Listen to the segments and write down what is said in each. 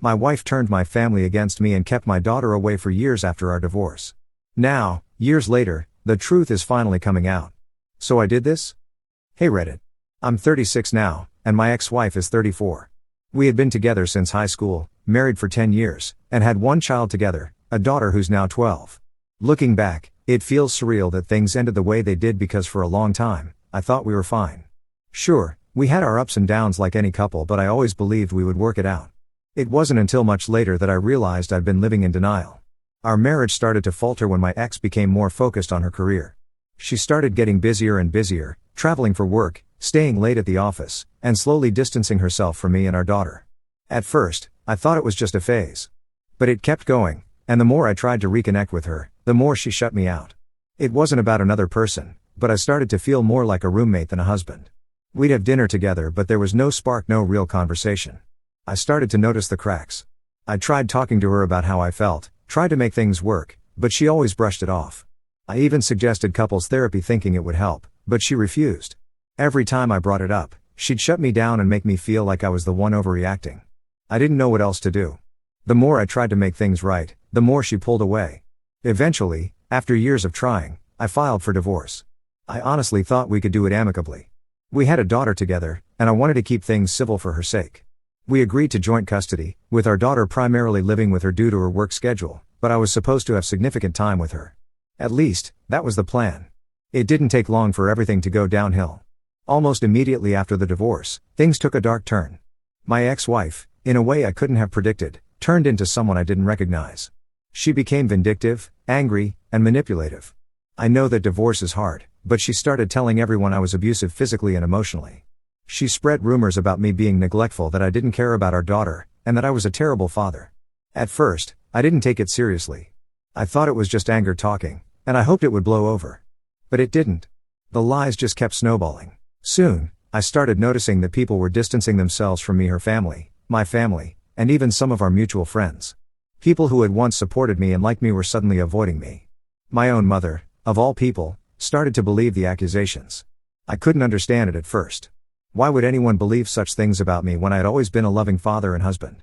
My wife turned my family against me and kept my daughter away for years after our divorce. Now, years later, the truth is finally coming out. So I did this? Hey Reddit. I'm 36 now, and my ex-wife is 34. We had been together since high school, married for 10 years, and had one child together, a daughter who's now 12. Looking back, it feels surreal that things ended the way they did because for a long time, I thought we were fine. Sure, we had our ups and downs like any couple, but I always believed we would work it out. It wasn't until much later that I realized I'd been living in denial. Our marriage started to falter when my ex became more focused on her career. She started getting busier and busier, traveling for work, staying late at the office, and slowly distancing herself from me and our daughter. At first, I thought it was just a phase. But it kept going, and the more I tried to reconnect with her, the more she shut me out. It wasn't about another person, but I started to feel more like a roommate than a husband. We'd have dinner together, but there was no spark, no real conversation. I started to notice the cracks. I tried talking to her about how I felt, tried to make things work, but she always brushed it off. I even suggested couples therapy thinking it would help, but she refused. Every time I brought it up, she'd shut me down and make me feel like I was the one overreacting. I didn't know what else to do. The more I tried to make things right, the more she pulled away. Eventually, after years of trying, I filed for divorce. I honestly thought we could do it amicably. We had a daughter together, and I wanted to keep things civil for her sake. We agreed to joint custody, with our daughter primarily living with her due to her work schedule, but I was supposed to have significant time with her. At least, that was the plan. It didn't take long for everything to go downhill. Almost immediately after the divorce, things took a dark turn. My ex-wife, in a way I couldn't have predicted, turned into someone I didn't recognize. She became vindictive, angry, and manipulative. I know that divorce is hard, but she started telling everyone I was abusive physically and emotionally. She spread rumors about me being neglectful, that I didn't care about our daughter, and that I was a terrible father. At first, I didn't take it seriously. I thought it was just anger talking, and I hoped it would blow over. But it didn't. The lies just kept snowballing. Soon, I started noticing that people were distancing themselves from me, her family, my family, and even some of our mutual friends. People who had once supported me and liked me were suddenly avoiding me. My own mother, of all people, started to believe the accusations. I couldn't understand it at first. Why would anyone believe such things about me when I had always been a loving father and husband?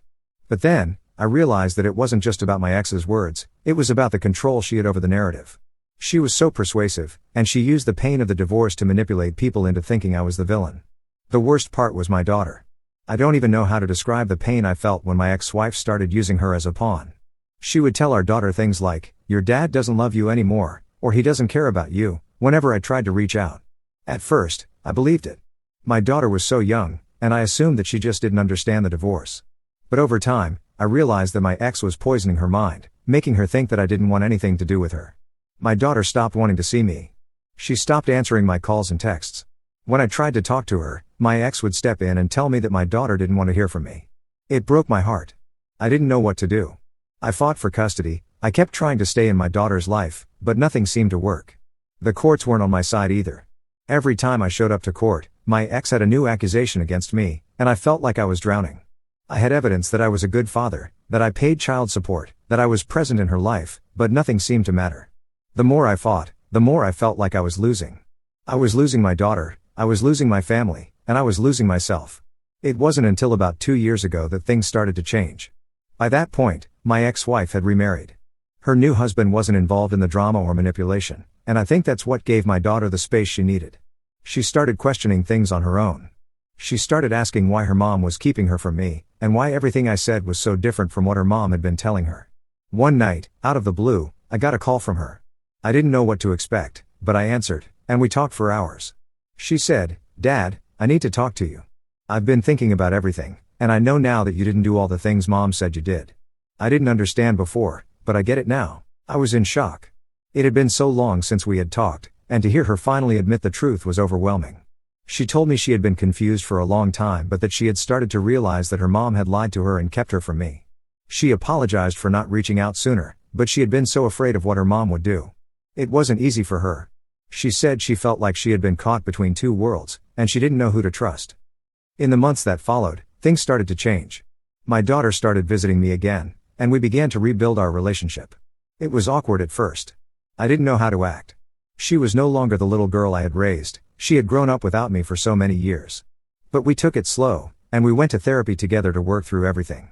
But then, I realized that it wasn't just about my ex's words, it was about the control she had over the narrative. She was so persuasive, and she used the pain of the divorce to manipulate people into thinking I was the villain. The worst part was my daughter. I don't even know how to describe the pain I felt when my ex-wife started using her as a pawn. She would tell our daughter things like, "Your dad doesn't love you anymore," or "He doesn't care about you," whenever I tried to reach out. At first, I believed it. My daughter was so young, and I assumed that she just didn't understand the divorce. But over time, I realized that my ex was poisoning her mind, making her think that I didn't want anything to do with her. My daughter stopped wanting to see me. She stopped answering my calls and texts. When I tried to talk to her, my ex would step in and tell me that my daughter didn't want to hear from me. It broke my heart. I didn't know what to do. I fought for custody, I kept trying to stay in my daughter's life, but nothing seemed to work. The courts weren't on my side either. Every time I showed up to court, my ex had a new accusation against me, and I felt like I was drowning. I had evidence that I was a good father, that I paid child support, that I was present in her life, but nothing seemed to matter. The more I fought, the more I felt like I was losing. I was losing my daughter, I was losing my family, and I was losing myself. It wasn't until about 2 years ago that things started to change. By that point, my ex-wife had remarried. Her new husband wasn't involved in the drama or manipulation, and I think that's what gave my daughter the space she needed. She started questioning things on her own. She started asking why her mom was keeping her from me, and why everything I said was so different from what her mom had been telling her. One night, out of the blue, I got a call from her. I didn't know what to expect, but I answered, and we talked for hours. She said, "Dad, I need to talk to you. I've been thinking about everything, and I know now that you didn't do all the things Mom said you did. I didn't understand before, but I get it now." I was in shock. It had been so long since we had talked, and to hear her finally admit the truth was overwhelming. She told me she had been confused for a long time, but that she had started to realize that her mom had lied to her and kept her from me. She apologized for not reaching out sooner, but she had been so afraid of what her mom would do. It wasn't easy for her. She said she felt like she had been caught between two worlds, and she didn't know who to trust. In the months that followed, things started to change. My daughter started visiting me again, and we began to rebuild our relationship. It was awkward at first. I didn't know how to act. She was no longer the little girl I had raised, she had grown up without me for so many years. But we took it slow, and we went to therapy together to work through everything.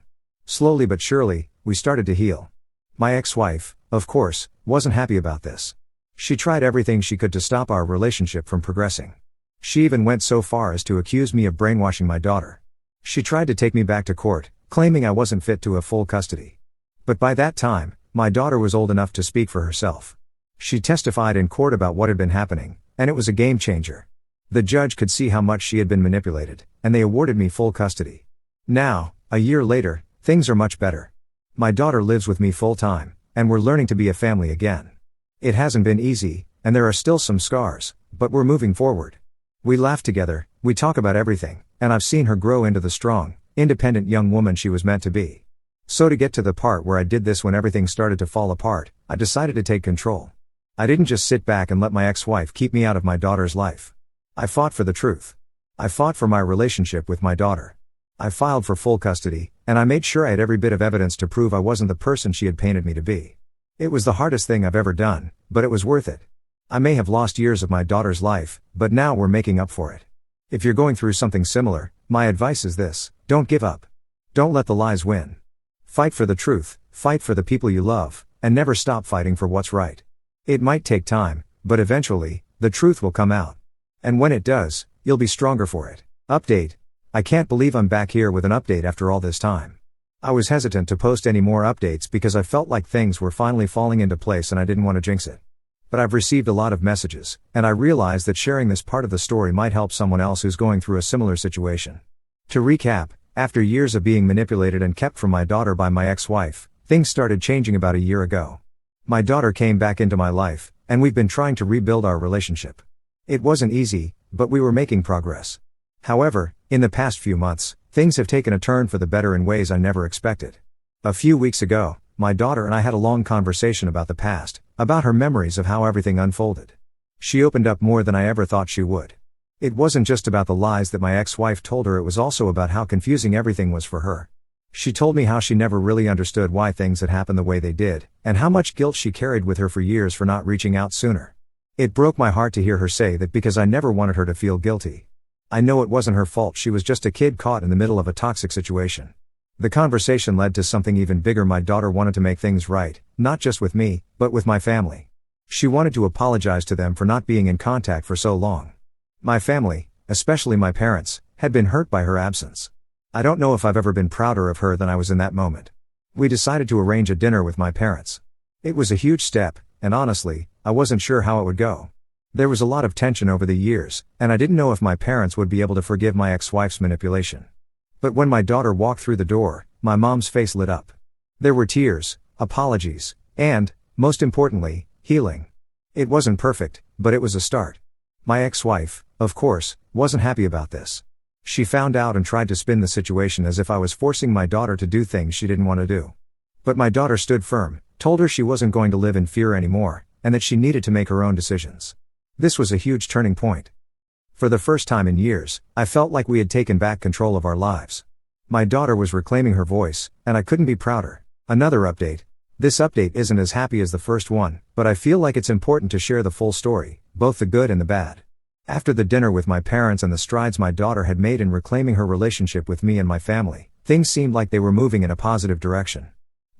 Slowly but surely, we started to heal. My ex-wife, of course, wasn't happy about this. She tried everything she could to stop our relationship from progressing. She even went so far as to accuse me of brainwashing my daughter. She tried to take me back to court, claiming I wasn't fit to have full custody. But by that time, my daughter was old enough to speak for herself. She testified in court about what had been happening, and it was a game changer. The judge could see how much she had been manipulated, and they awarded me full custody. Now, a year later, things are much better. My daughter lives with me full time, and we're learning to be a family again. It hasn't been easy, and there are still some scars, but we're moving forward. We laugh together, we talk about everything, and I've seen her grow into the strong, independent young woman she was meant to be. So to get to the part where I did this when everything started to fall apart, I decided to take control. I didn't just sit back and let my ex-wife keep me out of my daughter's life. I fought for the truth. I fought for my relationship with my daughter. I filed for full custody, and I made sure I had every bit of evidence to prove I wasn't the person she had painted me to be. It was the hardest thing I've ever done, but it was worth it. I may have lost years of my daughter's life, but now we're making up for it. If you're going through something similar, my advice is this: don't give up. Don't let the lies win. Fight for the truth, fight for the people you love, and never stop fighting for what's right. It might take time, but eventually, the truth will come out. And when it does, you'll be stronger for it. Update. I can't believe I'm back here with an update after all this time. I was hesitant to post any more updates because I felt like things were finally falling into place and I didn't want to jinx it. But I've received a lot of messages, and I realized that sharing this part of the story might help someone else who's going through a similar situation. To recap, after years of being manipulated and kept from my daughter by my ex-wife, things started changing about a year ago. My daughter came back into my life, and we've been trying to rebuild our relationship. It wasn't easy, but we were making progress. However, in the past few months, things have taken a turn for the better in ways I never expected. A few weeks ago, my daughter and I had a long conversation about the past, about her memories of how everything unfolded. She opened up more than I ever thought she would. It wasn't just about the lies that my ex-wife told her, it was also about how confusing everything was for her. She told me how she never really understood why things had happened the way they did, and how much guilt she carried with her for years for not reaching out sooner. It broke my heart to hear her say that because I never wanted her to feel guilty. I know it wasn't her fault, she was just a kid caught in the middle of a toxic situation. The conversation led to something even bigger. My daughter wanted to make things right, not just with me, but with my family. She wanted to apologize to them for not being in contact for so long. My family, especially my parents, had been hurt by her absence. I don't know if I've ever been prouder of her than I was in that moment. We decided to arrange a dinner with my parents. It was a huge step, and honestly, I wasn't sure how it would go. There was a lot of tension over the years, and I didn't know if my parents would be able to forgive my ex-wife's manipulation. But when my daughter walked through the door, my mom's face lit up. There were tears, apologies, and, most importantly, healing. It wasn't perfect, but it was a start. My ex-wife, of course, wasn't happy about this. She found out and tried to spin the situation as if I was forcing my daughter to do things she didn't want to do. But my daughter stood firm, told her she wasn't going to live in fear anymore, and that she needed to make her own decisions. This was a huge turning point. For the first time in years, I felt like we had taken back control of our lives. My daughter was reclaiming her voice, and I couldn't be prouder. Another update. This update isn't as happy as the first one, but I feel like it's important to share the full story, both the good and the bad. After the dinner with my parents and the strides my daughter had made in reclaiming her relationship with me and my family, things seemed like they were moving in a positive direction.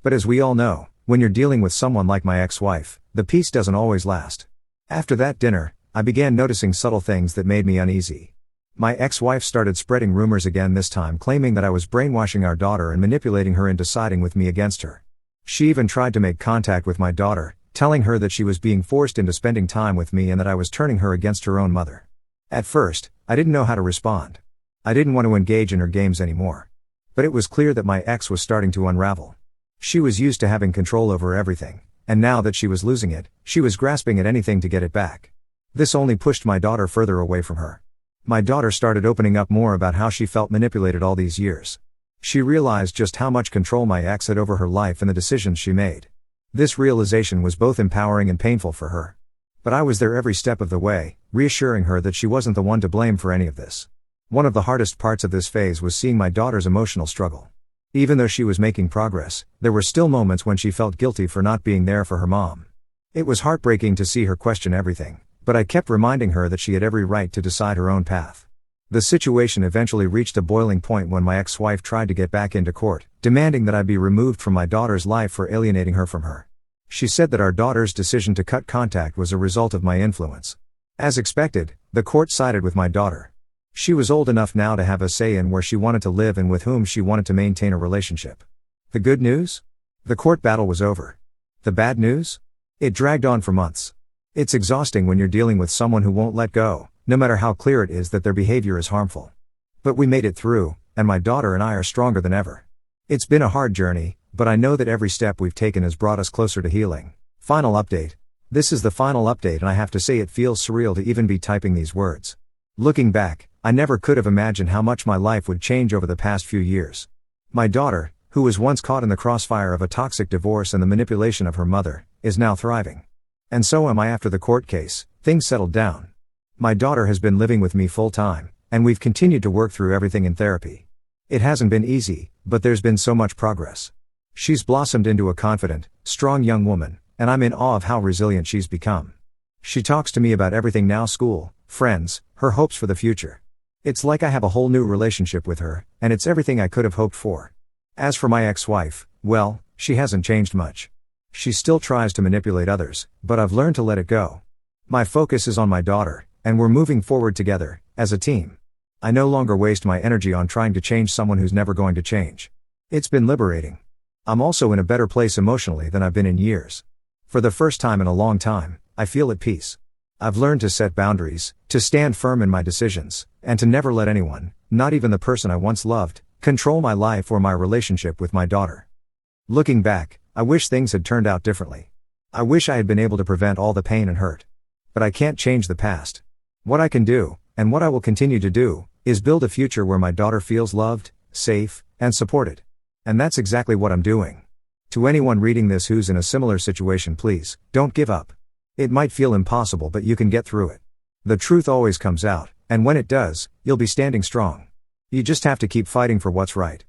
But as we all know, when you're dealing with someone like my ex-wife, the peace doesn't always last. After that dinner, I began noticing subtle things that made me uneasy. My ex-wife started spreading rumors again, this time claiming that I was brainwashing our daughter and manipulating her into siding with me against her. She even tried to make contact with my daughter, telling her that she was being forced into spending time with me and that I was turning her against her own mother. At first, I didn't know how to respond. I didn't want to engage in her games anymore. But it was clear that my ex was starting to unravel. She was used to having control over everything, and now that she was losing it, she was grasping at anything to get it back. This only pushed my daughter further away from her. My daughter started opening up more about how she felt manipulated all these years. She realized just how much control my ex had over her life and the decisions she made. This realization was both empowering and painful for her. But I was there every step of the way, reassuring her that she wasn't the one to blame for any of this. One of the hardest parts of this phase was seeing my daughter's emotional struggle. Even though she was making progress, there were still moments when she felt guilty for not being there for her mom. It was heartbreaking to see her question everything, but I kept reminding her that she had every right to decide her own path. The situation eventually reached a boiling point when my ex-wife tried to get back into court, demanding that I be removed from my daughter's life for alienating her from her. She said that our daughter's decision to cut contact was a result of my influence. As expected, the court sided with my daughter. She was old enough now to have a say in where she wanted to live and with whom she wanted to maintain a relationship. The good news? The court battle was over. The bad news? It dragged on for months. It's exhausting when you're dealing with someone who won't let go, no matter how clear it is that their behavior is harmful. But we made it through, and my daughter and I are stronger than ever. It's been a hard journey, but I know that every step we've taken has brought us closer to healing. Final update. This is the final update, and I have to say it feels surreal to even be typing these words. Looking back, I never could have imagined how much my life would change over the past few years. My daughter, who was once caught in the crossfire of a toxic divorce and the manipulation of her mother, is now thriving. And so am I after the court case. Things settled down. My daughter has been living with me full time, and we've continued to work through everything in therapy. It hasn't been easy, but there's been so much progress. She's blossomed into a confident, strong young woman, and I'm in awe of how resilient she's become. She talks to me about everything now: school, friends, her hopes for the future. It's like I have a whole new relationship with her, and it's everything I could have hoped for. As for my ex-wife, well, she hasn't changed much. She still tries to manipulate others, but I've learned to let it go. My focus is on my daughter, and we're moving forward together, as a team. I no longer waste my energy on trying to change someone who's never going to change. It's been liberating. I'm also in a better place emotionally than I've been in years. For the first time in a long time, I feel at peace. I've learned to set boundaries, to stand firm in my decisions, and to never let anyone, not even the person I once loved, control my life or my relationship with my daughter. Looking back, I wish things had turned out differently. I wish I had been able to prevent all the pain and hurt. But I can't change the past. What I can do, and what I will continue to do, is build a future where my daughter feels loved, safe, and supported. And that's exactly what I'm doing. To anyone reading this who's in a similar situation, please, don't give up. It might feel impossible, but you can get through it. The truth always comes out, and when it does, you'll be standing strong. You just have to keep fighting for what's right.